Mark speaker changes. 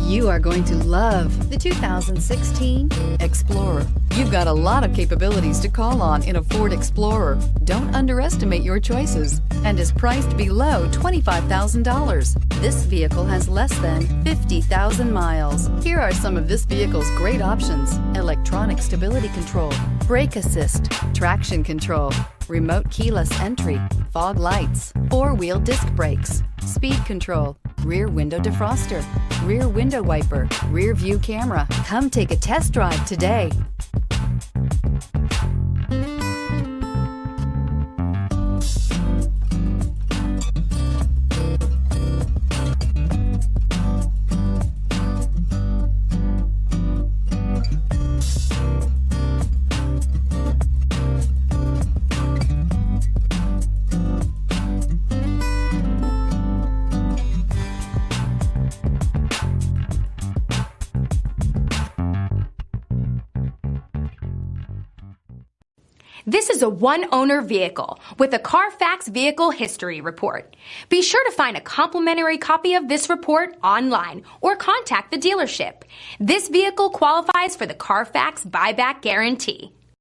Speaker 1: You are going to love the 2016 Explorer. You've got a lot of capabilities to call on in a Ford Explorer. Don't underestimate your choices and is priced below $25,000. This vehicle has less than 50,000 miles. Here are some of this vehicle's great options: electronic stability control, brake assist, traction control, remote keyless entry, fog lights, four-wheel disc brakes, speed control, rear window defroster, rear window wiper, rear view camera. Come take a test drive today.
Speaker 2: This is a one-owner vehicle with a CARFAX Vehicle History Report. Be sure to find a complimentary copy of this report online or contact the dealership. This vehicle qualifies for the CARFAX Buyback Guarantee.